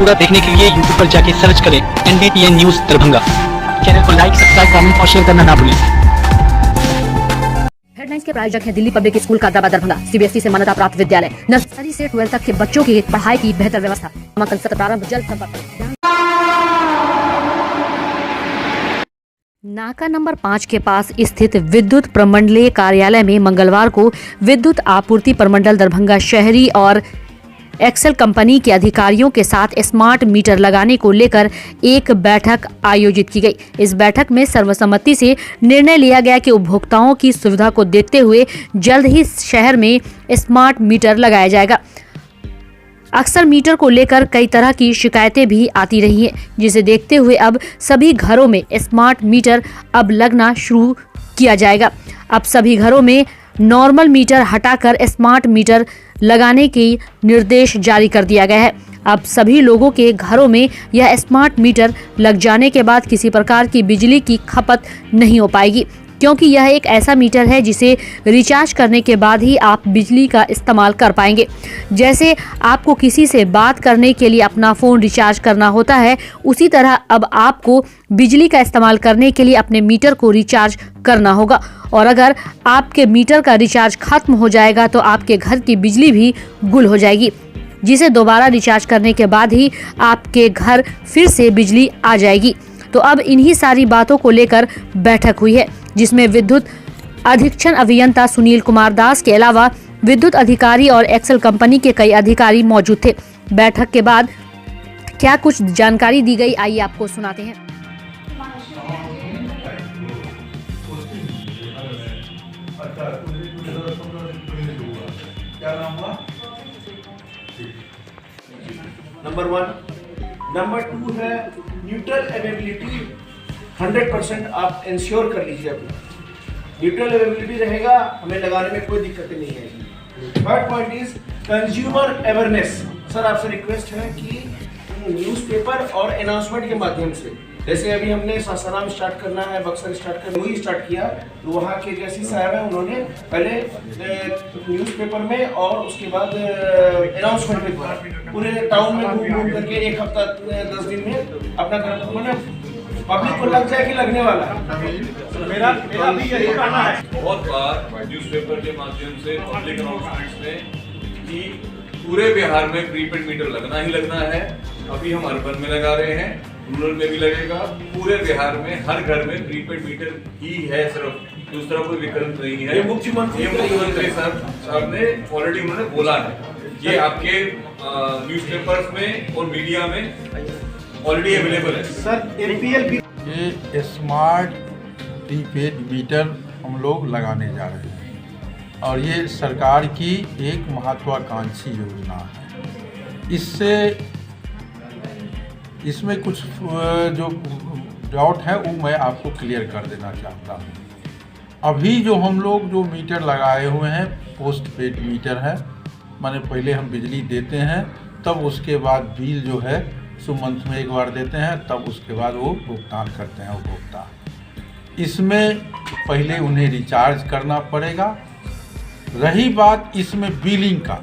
पूरा देखने के लिए यूट्यूब पर जाके सर्च करें NDTN न्यूज दरभंगा। चैनल को लाइक, सब्सक्राइब, कमेंट और शेयर करना ना भूलें। हेडलाइंस के प्रायोजक है दिल्ली पब्लिक स्कूल का दरभंगा, CBSE से मान्यता प्राप्त विद्यालय। नर्सरी से 12 तक के बच्चों की पढ़ाई की बेहतर व्यवस्था। नामांकन सत्र प्रारंभ जल्द। संपर्क नाका नंबर 5 के पास स्थित विद्युत प्रमंडलीय कार्यालय में मंगलवार को विद्युत आपूर्ति प्रमंडल दरभंगा शहरी और एक्सेल कंपनी के अधिकारियों के साथ स्मार्ट मीटर लगाने को लेकर एक बैठक आयोजित की गई। इस बैठक में सर्वसम्मति से निर्णय लिया गया कि उपभोक्ताओं की सुविधा को देखते हुए जल्द ही शहर में स्मार्ट मीटर लगाया जाएगा। अक्सर मीटर को लेकर कई तरह की शिकायतें भी आती रही हैं, जिसे देखते हुए अब सभी घरों में स्मार्ट मीटर अब लगना शुरू किया जाएगा। अब सभी घरों में नॉर्मल मीटर हटाकर स्मार्ट मीटर लगाने के निर्देश जारी कर दिया गया है। अब सभी लोगों के घरों में यह स्मार्ट मीटर लग जाने के बाद किसी प्रकार की बिजली की खपत नहीं हो पाएगी, क्योंकि यह एक ऐसा मीटर है जिसे रिचार्ज करने के बाद ही आप बिजली का इस्तेमाल कर पाएंगे। जैसे आपको किसी से बात करने के लिए अपना फ़ोन रिचार्ज करना होता है, उसी तरह अब आपको बिजली का इस्तेमाल करने के लिए अपने मीटर को रिचार्ज करना होगा। और अगर आपके मीटर का रिचार्ज खत्म हो जाएगा तो आपके घर की बिजली भी गुल हो जाएगी, जिसे दोबारा रिचार्ज करने के बाद ही आपके घर फिर से बिजली आ जाएगी। तो अब इन्हीं सारी बातों को लेकर बैठक हुई है, जिसमें विद्युत अधीक्षण अभियंता सुनील कुमार दास के अलावा विद्युत अधिकारी और एक्सेल कंपनी के कई अधिकारी मौजूद थे। बैठक के बाद क्या कुछ जानकारी दी गई, आइए आपको सुनाते हैं। नंबर 1। नंबर 2 है न्यूट्रल अवेलेबिलिटी 100% आप इंश्योर कर लीजिए अपना। न्यूट्रल अवेलेबिलिटी रहेगा, हमें लगाने में कोई दिक्कतें नहीं आएगी। Third point is consumer awareness. Sir आपसे रिक्वेस्ट है कि न्यूज़पेपर और अनाउंसमेंट के माध्यम से, जैसे अभी हमने सासाराम स्टार्ट करना है, बक्सर वही स्टार्ट किया, तो वहाँ के जैसी साहब है उन्होंने पहले न्यूज़पेपर में और उसके बाद अनाउंसमेंट में पूरे टाउन में घूम करके एक हफ्ता 10 दिन में अपना मैंने पब्लिक को लग जाए कि लगने वाला है। मेरा भी यही कहना है। बहुत बार न्यूज़पेपर के माध्यम से पब्लिक अनाउंसमेंट्स में कि पूरे बिहार में प्रीपेड मीटर लगना ही लगना है। अभी हम अर्बन में लगा रहे हैं, रूरल में भी लगेगा। पूरे बिहार में हर घर में प्रीपेड मीटर ही है, सिर्फ दूसरा कोई विकल्प नहीं है। ये मुख्यमंत्री साहब ने ऑलरेडी उन्होंने बोला है। ये आपके न्यूज़पेपर्स में और मीडिया में ऑलरेडी अवेलेबल है। सर एपीएल ये स्मार्ट प्रीपेड मीटर हम लोग लगाने जा रहे हैं और ये सरकार की एक महत्वाकांक्षी योजना है। इसमें कुछ जो डाउट है वो मैं आपको क्लियर कर देना चाहता हूँ। अभी जो हम लोग जो मीटर लगाए हुए हैं पोस्ट पेड मीटर है, माने पहले हम बिजली देते हैं, तब उसके बाद बिल जो है मंथ में एक बार देते हैं, तब उसके बाद वो भुगतान करते हैं उपभोक्ता। इसमें पहले उन्हें रिचार्ज करना पड़ेगा। रही बात इसमें बिलिंग का,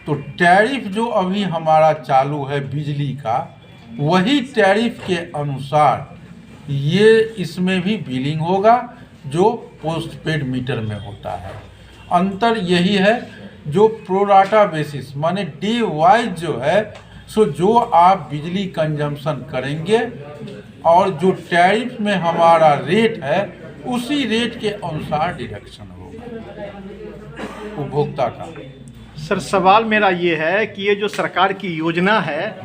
तो टैरिफ जो अभी हमारा चालू है बिजली का, वही टैरिफ के अनुसार ये इसमें भी बिलिंग होगा जो पोस्ट पेड मीटर में होता है। अंतर यही है जो प्रोराटा बेसिस माने डे वाइज जो है, सो जो आप बिजली कंजम्पशन करेंगे और जो टैरिफ में हमारा रेट है उसी रेट के अनुसार डिडक्शन होगा उपभोक्ता का। सर सवाल मेरा ये है कि ये जो सरकार की योजना है,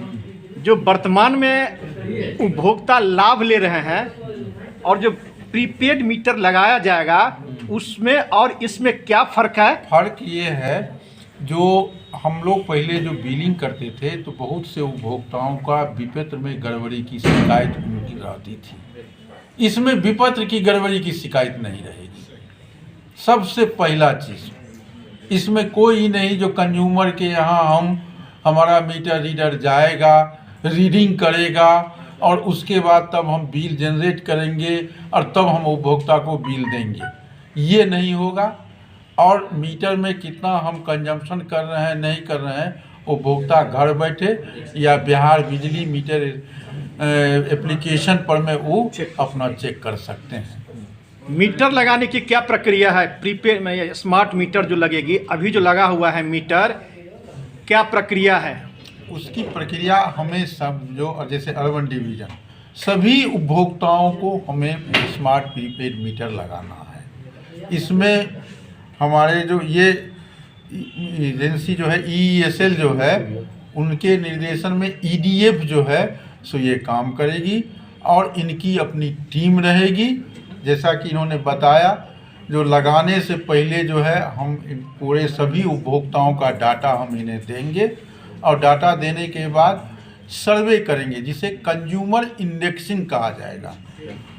जो वर्तमान में उपभोक्ता लाभ ले रहे हैं और जो प्रीपेड मीटर लगाया जाएगा, उसमें और इसमें क्या फ़र्क है? फ़र्क ये है, जो हम लोग पहले जो बिलिंग करते थे तो बहुत से उपभोक्ताओं का विपत्र में गड़बड़ी की शिकायत उनकी रहती थी। इसमें विपत्र की गड़बड़ी की शिकायत नहीं रहेगी। सबसे पहला चीज़, इसमें कोई नहीं जो कंज्यूमर के यहाँ हमारा मीटर रीडर जाएगा, रीडिंग करेगा और उसके बाद तब हम बिल जनरेट करेंगे और तब हम उपभोक्ता को बिल देंगे, ये नहीं होगा। और मीटर में कितना हम कंजम्पशन कर रहे हैं नहीं कर रहे हैं उपभोक्ता घर बैठे या बिहार बिजली मीटर एप्लीकेशन पर में वो अपना चेक कर सकते हैं। मीटर लगाने की क्या प्रक्रिया है? प्रीपेड में स्मार्ट मीटर जो लगेगी, अभी जो लगा हुआ है मीटर, क्या प्रक्रिया है? उसकी प्रक्रिया हमें सब जो जैसे अर्बन डिवीज़न सभी उपभोक्ताओं को हमें स्मार्ट प्रीपेड मीटर लगाना है। इसमें हमारे जो ये एजेंसी जो है EESL जो है उनके निर्देशन में EDF जो है सो ये काम करेगी और इनकी अपनी टीम रहेगी। जैसा कि इन्होंने बताया, जो लगाने से पहले जो है हम पूरे सभी उपभोक्ताओं का डाटा हम इन्हें देंगे और डाटा देने के बाद सर्वे करेंगे जिसे कंज्यूमर इंडेक्सिंग कहा जाएगा।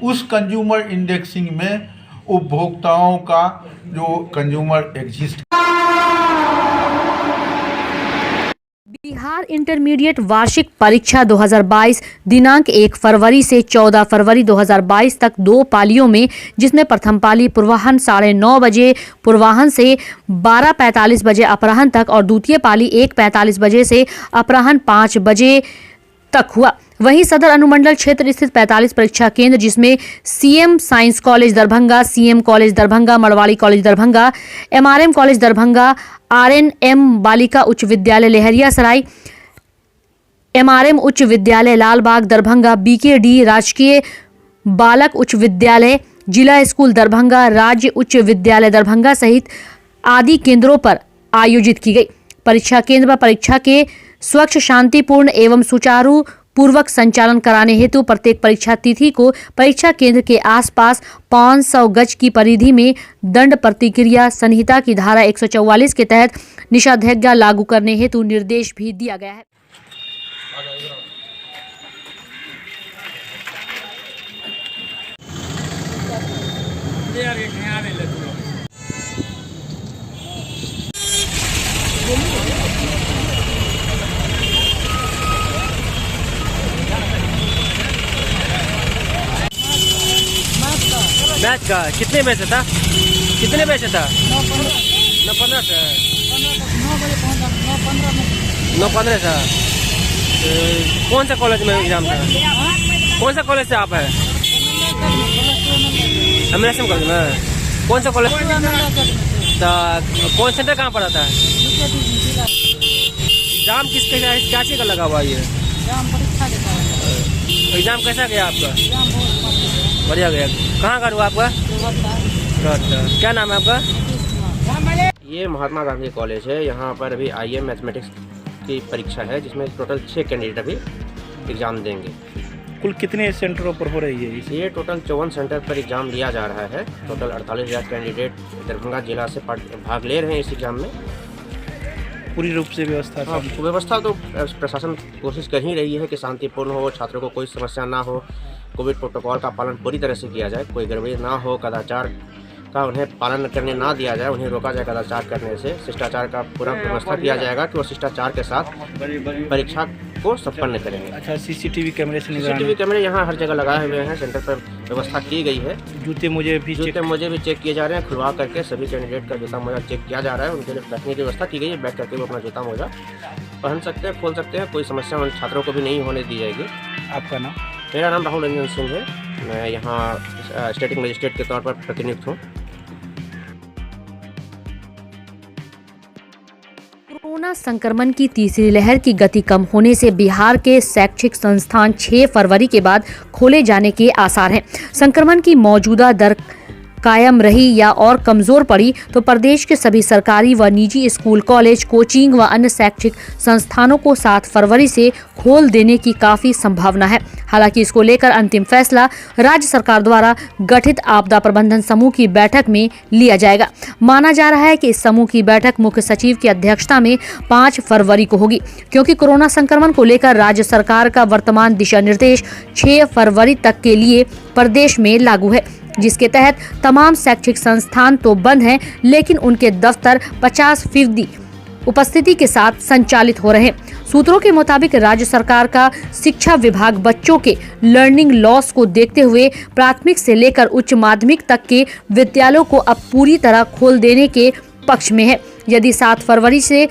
उस कंज्यूमर इंडेक्सिंग में उपभोक्ताओं का जो कंज्यूमर एग्जिस्ट। बिहार इंटरमीडिएट वार्षिक परीक्षा 2022 दिनांक 1 फरवरी से 14 फरवरी 2022 तक 2 पालियों में, जिसमें प्रथम पाली पूर्वाह्न 9:30 बजे पूर्वाह्न से 12:45 बजे अपराह्न तक और द्वितीय पाली 1:45 बजे से अपराह्न 5 बजे तक हुआ। वहीं सदर अनुमंडल क्षेत्र स्थित 45 परीक्षा केंद्र, जिसमें CM science college Darbhanga, CM college Darbhanga, Marwari college Darbhanga, MRM college Darbhanga, RNM बालिका उच्च विद्यालय लहरियासराय, MRM उच्च विद्यालय लालबाग दरभंगा, BKD राजकीय बालक उच्च विद्यालय, जिला स्कूल दरभंगा, राज्य उच्च विद्यालय दरभंगा सहित आदि केंद्रों पर आयोजित की गई। परीक्षा केंद्र पर परीक्षा के स्वच्छ, शांतिपूर्ण एवं सुचारू पूर्वक संचालन कराने हेतु प्रत्येक परीक्षा तिथि को परीक्षा केंद्र के आसपास 500 गज की परिधि में दंड प्रतिक्रिया संहिता की धारा 144 के तहत निषेधाज्ञा लागू करने हेतु निर्देश भी दिया गया है। मैच का कितने पैसे था? कितने पैसे था? 9:15 से 9:15 था। कौन सा कॉलेज में एग्जाम था? कौन सा कॉलेज से आप है? MRM कॉलेज में। कौन सा कॉलेज? कौन सेंटर कहाँ पड़ा था? एग्जाम किसके क्या चीज़ का लगा हुआ ये? एग्जाम कैसा गया आपका? बढ़िया गया। कहाँ का हुआ आपका? क्या नाम है आपका? ये महात्मा गांधी कॉलेज है। यहाँ पर अभी IM मैथमेटिक्स की परीक्षा है, जिसमें टोटल 6 कैंडिडेट अभी एग्ज़ाम देंगे। कुल कितने सेंटरों पर हो रही है? ये टोटल 54 सेंटर पर एग्ज़ाम लिया जा रहा है। टोटल 48,000 कैंडिडेट दरभंगा जिला से भाग ले रहे हैं इस एग्ज़ाम में। पूरी रूप से व्यवस्था? हाँ, व्यवस्था तो प्रशासन कोशिश कर ही रही है कि शांतिपूर्ण हो, छात्रों को कोई समस्या ना हो, कोविड प्रोटोकॉल का पालन पूरी तरह से किया जाए, कोई गड़बड़ी ना हो, कदाचार का उन्हें पालन करने ना दिया जाए, उन्हें रोका जाए कदाचार करने से। शिष्टाचार का पूरा व्यवस्था किया जाएगा कि वो शिष्टाचार के साथ परीक्षा को संपन्न करेंगे। अच्छा, CCTV कैमरे से CCTV कैमरे यहाँ हर जगह लगाए हुए हैं, सेंटर पर व्यवस्था की गई है। जूते मोजे भी चेक किए जा रहे हैं, खुलवा करके सभी कैंडिडेट का जूता मोजा चेक किया जा रहा है। उनके लिए बैठने की व्यवस्था की गई है, बैठ करके वो अपना जूता मोजा पहन सकते हैं, खोल सकते हैं, कोई समस्या उन छात्रों को भी नहीं होने दी जाएगी। आपका नाम? मेरा नाम राहुल रंजन सिंह है। मैं यहाँ स्टेटिक मजिस्ट्रेट के तौर पर प्रतिनियुक्त हूँ। कोरोना संक्रमण की तीसरी लहर की गति कम होने से बिहार के शैक्षिक संस्थान 6 फरवरी के बाद खोले जाने के आसार हैं। संक्रमण की मौजूदा दर कायम रही या और कमजोर पड़ी तो प्रदेश के सभी सरकारी व निजी स्कूल, कॉलेज, कोचिंग व अन्य शैक्षिक संस्थानों को 7 फरवरी से खोल देने की काफी संभावना है। हालांकि इसको लेकर अंतिम फैसला राज्य सरकार द्वारा गठित आपदा प्रबंधन समूह की बैठक में लिया जाएगा। माना जा रहा है कि इस समूह की बैठक मुख्य सचिव की अध्यक्षता में 5 फरवरी को होगी, क्योंकि कोरोना संक्रमण को लेकर राज्य सरकार का वर्तमान दिशा निर्देश 6 फरवरी तक के लिए प्रदेश में लागू है, जिसके तहत तमाम शैक्षिक संस्थान तो बंद हैं, लेकिन उनके दफ्तर 50% उपस्थिति के साथ संचालित हो रहे हैं। सूत्रों के मुताबिक राज्य सरकार का शिक्षा विभाग बच्चों के लर्निंग लॉस को देखते हुए प्राथमिक से लेकर उच्च माध्यमिक तक के विद्यालयों को अब पूरी तरह खोल देने के पक्ष में है। यदि 7 फरवरी से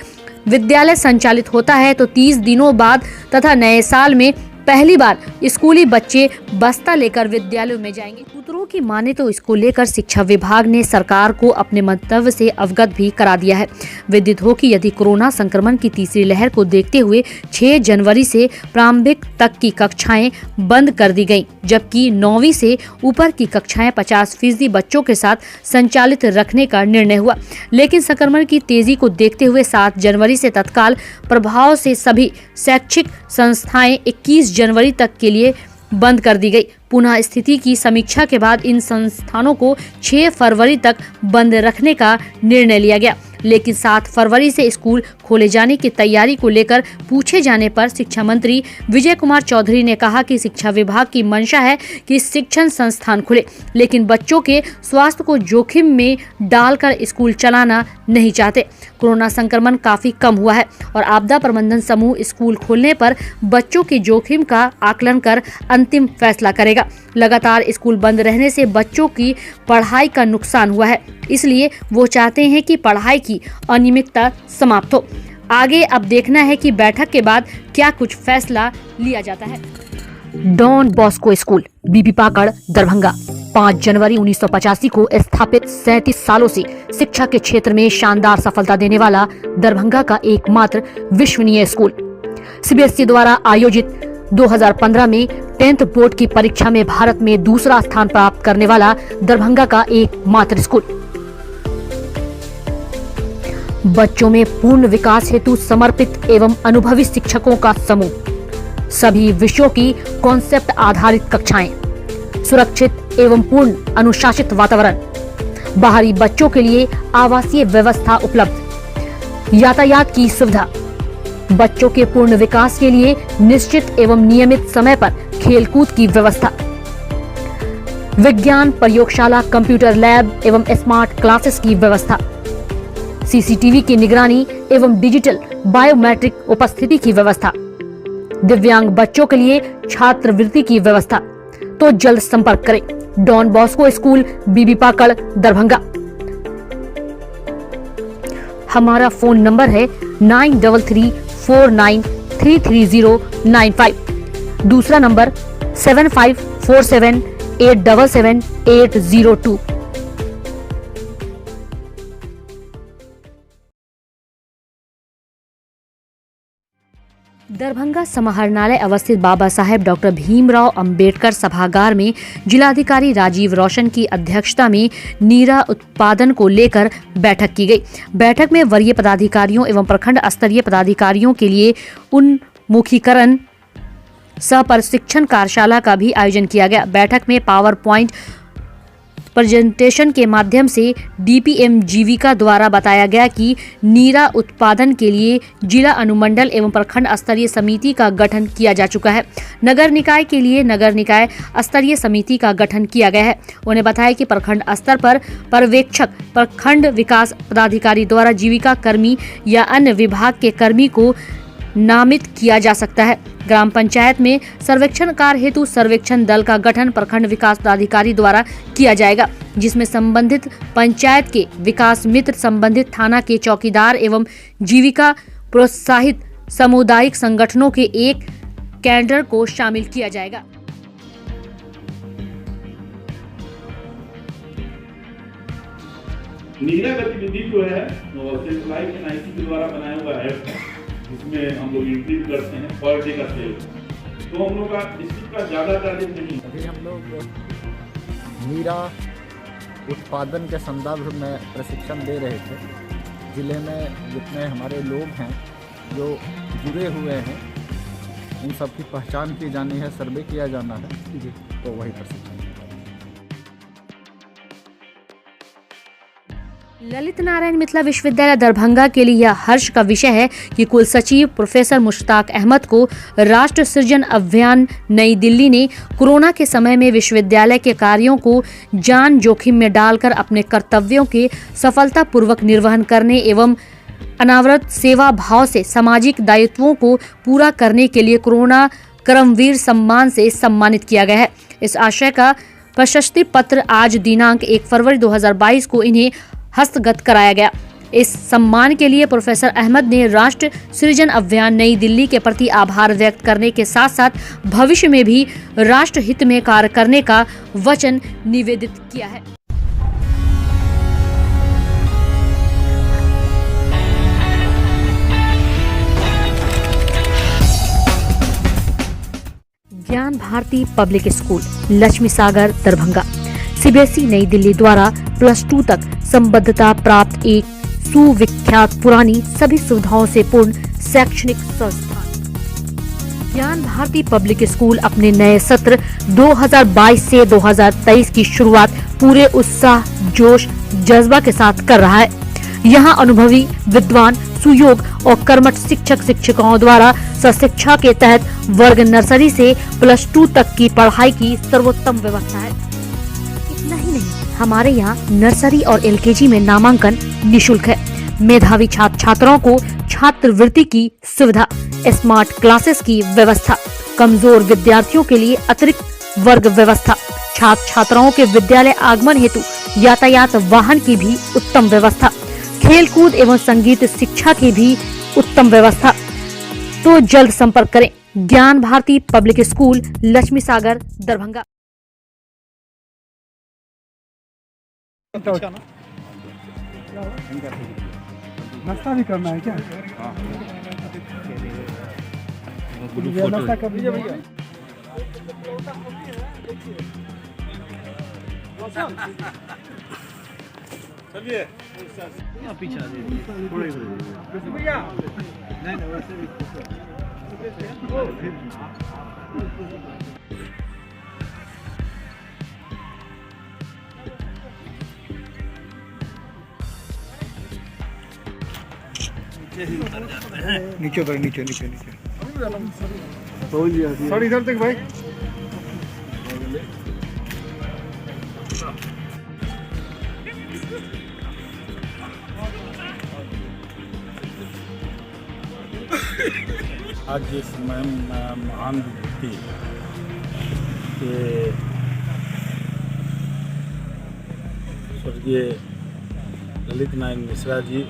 विद्यालय संचालित होता है तो 30 दिनों बाद तथा नए साल में पहली बार स्कूली बच्चे बस्ता लेकर विद्यालयों में जाएंगे। सूत्रों की माने तो इसको लेकर शिक्षा विभाग ने सरकार को अपने मंतव्य से अवगत भी करा दिया है। विदित हो कि यदि कोरोना संक्रमण की तीसरी लहर को देखते हुए 6 जनवरी से प्रारंभिक तक की कक्षाएं बंद कर दी गईं, जबकि 9वीं से ऊपर की कक्षाएं 50% बच्चों के साथ संचालित रखने का निर्णय हुआ। लेकिन संक्रमण की तेजी को देखते हुए 7 जनवरी से तत्काल प्रभाव से सभी शैक्षिक संस्थाएं 21 जनवरी तक के लिए बंद कर दी गई। पुनः स्थिति की समीक्षा के बाद इन संस्थानों को 6 फरवरी तक बंद रखने का निर्णय लिया गया। लेकिन 7 फरवरी से स्कूल खोले जाने की तैयारी को लेकर पूछे जाने पर शिक्षा मंत्री विजय कुमार चौधरी ने कहा कि शिक्षा विभाग की मंशा है कि शिक्षण संस्थान खुले, लेकिन बच्चों के स्वास्थ्य को जोखिम में डालकर स्कूल चलाना नहीं चाहते। कोरोना संक्रमण काफी कम हुआ है और आपदा प्रबंधन समूह स्कूल खोलने पर बच्चों के जोखिम का आकलन कर अंतिम फैसला करेगा। लगातार स्कूल बंद रहने से बच्चों की पढ़ाई का नुकसान हुआ है, इसलिए वो चाहते हैं कि पढ़ाई की अनियमितता समाप्त हो। आगे अब देखना है कि बैठक के बाद क्या कुछ फैसला लिया जाता है। डॉन बॉस्को स्कूल बीबी पाकड़ दरभंगा 5 जनवरी 1985 को स्थापित 37 सालों से शिक्षा के क्षेत्र में शानदार सफलता देने वाला दरभंगा का एकमात्र विश्वसनीय स्कूल। सीबीएसई द्वारा आयोजित 2015 में 10th बोर्ड की परीक्षा में भारत में दूसरा स्थान प्राप्त करने वाला दरभंगा का एकमात्र स्कूल। बच्चों में पूर्ण विकास हेतु समर्पित एवं अनुभवी शिक्षकों का समूह, सभी विषयों की कॉन्सेप्ट आधारित कक्षाएं, सुरक्षित एवं पूर्ण अनुशासित वातावरण, बाहरी बच्चों के लिए आवासीय व्यवस्था उपलब्ध, यातायात की सुविधा, बच्चों के पूर्ण विकास के लिए निश्चित एवं नियमित समय पर खेलकूद की व्यवस्था, विज्ञान प्रयोगशाला, कंप्यूटर लैब एवं स्मार्ट क्लासेस की व्यवस्था, सीसीटीवी की निगरानी एवं डिजिटल बायोमेट्रिक उपस्थिति की व्यवस्था, दिव्यांग बच्चों के लिए छात्रवृत्ति की व्यवस्था। तो जल्द संपर्क करें डॉन बॉस्को स्कूल बीबी पाकड़ दरभंगा। हमारा फोन नंबर है 9334933095। दूसरा नंबर 7547877802। दरभंगा समाहरणालय अवस्थित बाबा साहेब डॉक्टर भीमराव अंबेडकर सभागार में जिलाधिकारी राजीव रोशन की अध्यक्षता में नीरा उत्पादन को लेकर बैठक की गई। बैठक में वरीय पदाधिकारियों एवं प्रखंड स्तरीय पदाधिकारियों के लिए उन्मुखीकरण सह प्रशिक्षण कार्यशाला का भी आयोजन किया गया। बैठक में पावर पॉइंट प्रेजेंटेशन के माध्यम से डीपीएम जीविका द्वारा बताया गया कि नीरा उत्पादन के लिए जिला अनुमंडल एवं प्रखंड स्तरीय समिति का गठन किया जा चुका है। नगर निकाय के लिए नगर निकाय स्तरीय समिति का गठन किया गया है। उन्हें बताया कि प्रखंड स्तर पर पर्यवेक्षक प्रखंड विकास पदाधिकारी द्वारा जीविका कर्मी या अन्य विभाग के कर्मी को नामित किया जा सकता है। ग्राम पंचायत में सर्वेक्षण कार्य हेतु सर्वेक्षण दल का गठन प्रखंड विकास पदाधिकारी द्वारा किया जाएगा, जिसमें संबंधित पंचायत के विकास मित्र, संबंधित थाना के चौकीदार एवं जीविका प्रोत्साहित सामुदायिक संगठनों के एक कैडर को शामिल किया जाएगा। नीरा गतिविधि जो है सेंट्रलाइज्ड एनआईसी के द्वारा बनाया हुआ है, जिसमें हम लोग एंट्री करते हैं पर डे का सेल, तो हम लोग का डिस्ट्रिक्ट का ज़्यादा चार्जेस नहीं। अभी हम लोग नीरा उत्पादन के संदर्भ में प्रशिक्षण दे रहे थे। ज़िले में जितने हमारे लोग हैं जो जुड़े हुए हैं, उन सब की पहचान की जानी है, सर्वे किया जाना है, तो वही प्रशिक्षण। ललित नारायण मिथिला विश्वविद्यालय दरभंगा के लिए यह हर्ष का विषय है कि कुल सचिव प्रोफेसर मुश्ताक अहमद को राष्ट्र सृजन अभियान नई दिल्ली ने कोरोना के समय में विश्वविद्यालय के कार्यों को जान जोखिम में डालकर अपने कर्तव्यों के सफलतापूर्वक निर्वहन करने एवं अनावरत सेवा भाव से सामाजिक दायित्वों को पूरा करने के लिए कोरोना कर्मवीर सम्मान से सम्मानित किया गया है। इस आशय का प्रशस्ति पत्र आज दिनांक 1 फरवरी 2022 को इन्हें हस्तगत कराया गया। इस सम्मान के लिए प्रोफेसर अहमद ने राष्ट्र सृजन अभियान नई दिल्ली के प्रति आभार व्यक्त करने के साथ साथ भविष्य में भी राष्ट्र हित में कार्य करने का वचन निवेदित किया है। ज्ञान भारती पब्लिक स्कूल लक्ष्मी सागर दरभंगा सीबीएसई नई दिल्ली द्वारा +2 तक संबद्धता प्राप्त एक सुविख्यात पुरानी सभी सुविधाओं से पूर्ण शैक्षणिक संस्थान। ज्ञान भारती पब्लिक स्कूल अपने नए सत्र 2022 से 2023 की शुरुआत पूरे उत्साह, जोश, जज्बा के साथ कर रहा है। यहाँ अनुभवी, विद्वान, सुयोग और कर्मठ शिक्षक शिक्षिकाओं द्वारा सशिक्षा के तहत वर्ग नर्सरी से +2 तक की पढ़ाई की सर्वोत्तम व्यवस्था है। इतना ही नहीं, हमारे यहाँ नर्सरी और एलकेजी में नामांकन निशुल्क है। मेधावी छात्र छात्राओं को छात्रवृत्ति की सुविधा, स्मार्ट क्लासेस की व्यवस्था, कमजोर विद्यार्थियों के लिए अतिरिक्त वर्ग व्यवस्था, छात्र छात्राओं के विद्यालय आगमन हेतु यातायात वाहन की भी उत्तम व्यवस्था, खेलकूद एवं संगीत शिक्षा की भी उत्तम व्यवस्था। तो जल्द संपर्क करें ज्ञान भारती पब्लिक स्कूल लक्ष्मी सागर दरभंगा। नाश्ता भी करना है क्या? नाश्ता कर लीजिए भैया। चलिए पीछे भैया नहीं वैसे भी नीचे उतर नीचे नीचे नीचे सर इधर तक भाई। आज जिस महान विभूति के स्वर्गीय ललित नारायण मिश्रा जी,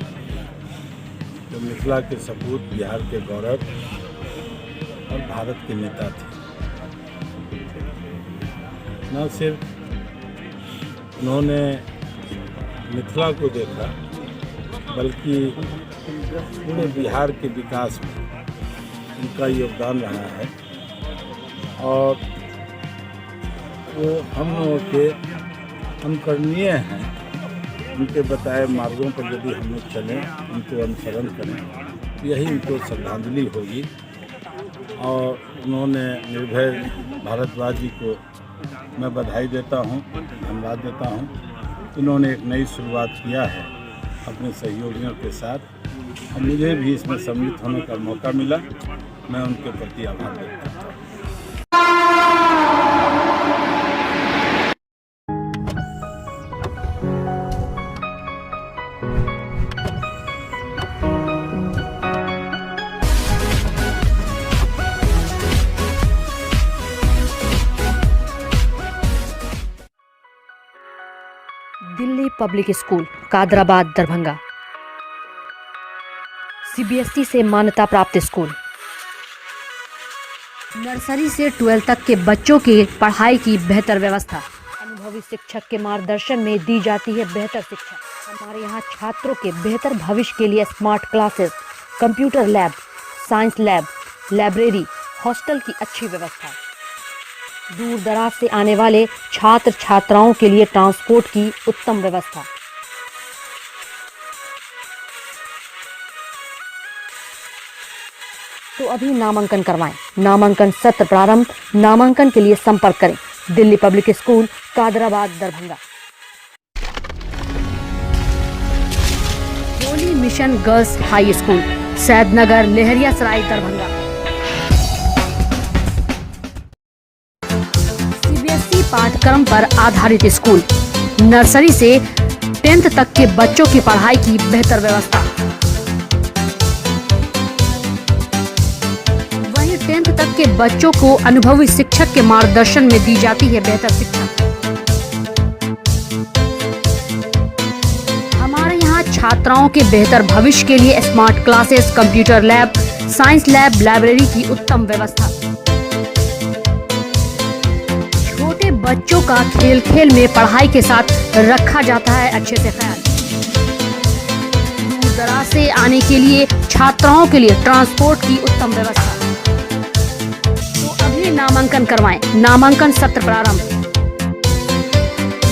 जो मिथिला के सपूत, बिहार के गौरव और भारत के नेता थे, न सिर्फ उन्होंने मिथिला को देखा बल्कि पूरे बिहार के विकास में उनका योगदान रहा है। और वो हम लोगों के अनुकरणीय हैं। उनके बताए मार्गों पर यदि हम लोग चलें, उनको अनुसरण करें, यही उनको श्रद्धांजलि होगी। और उन्होंने निर्भय भारद्वाज जी को मैं बधाई देता हूँ, धन्यवाद देता हूँ। इन्होंने एक नई शुरुआत किया है अपने सहयोगियों के साथ और मुझे भी इसमें सम्मिलित होने का मौका मिला। मैं उनके प्रति आभार व्यक्त करता हूँ। Delhi Public School Kadrabad Darbhanga CBSE से मान्यता प्राप्त स्कूल। नर्सरी से 12 तक के बच्चों की पढ़ाई की बेहतर व्यवस्था, अनुभवी शिक्षक के मार्गदर्शन में दी जाती है बेहतर शिक्षा। हमारे यहाँ छात्रों के बेहतर भविष्य के लिए smart classes, computer lab, science lab, library, hostel की अच्छी व्यवस्था। दूर दराज से आने वाले छात्र छात्राओं के लिए ट्रांसपोर्ट की उत्तम व्यवस्था। तो अभी नामांकन करवाएं। नामांकन सत्र प्रारंभ। नामांकन के लिए संपर्क करें Delhi Public School Kadrabad Darbhanga. Holy mission girls high school Saidnagar Laheriasarai Darbhanga. CBSE पाठ्यक्रम पर आधारित स्कूल। नर्सरी से 10th तक के बच्चों की पढ़ाई की बेहतर व्यवस्था। वहीं 10th तक के बच्चों को अनुभवी शिक्षक के मार्गदर्शन में दी जाती है बेहतर शिक्षा। हमारे यहाँ छात्राओं के बेहतर भविष्य के लिए smart classes, computer lab, science lab, library की उत्तम व्यवस्था। छोटे बच्चों का खेल खेल में पढ़ाई के साथ रखा जाता है अच्छे से ख्याल। दूर दराज से आने के लिए छात्राओं के लिए ट्रांसपोर्ट की उत्तम व्यवस्था। तो अभी नामांकन करवाएं। नामांकन सत्र प्रारंभ।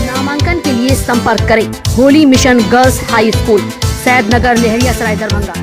नामांकन के लिए संपर्क करें holy mission girls high school, Saidnagar, Lahariya Sarai, Darbhanga.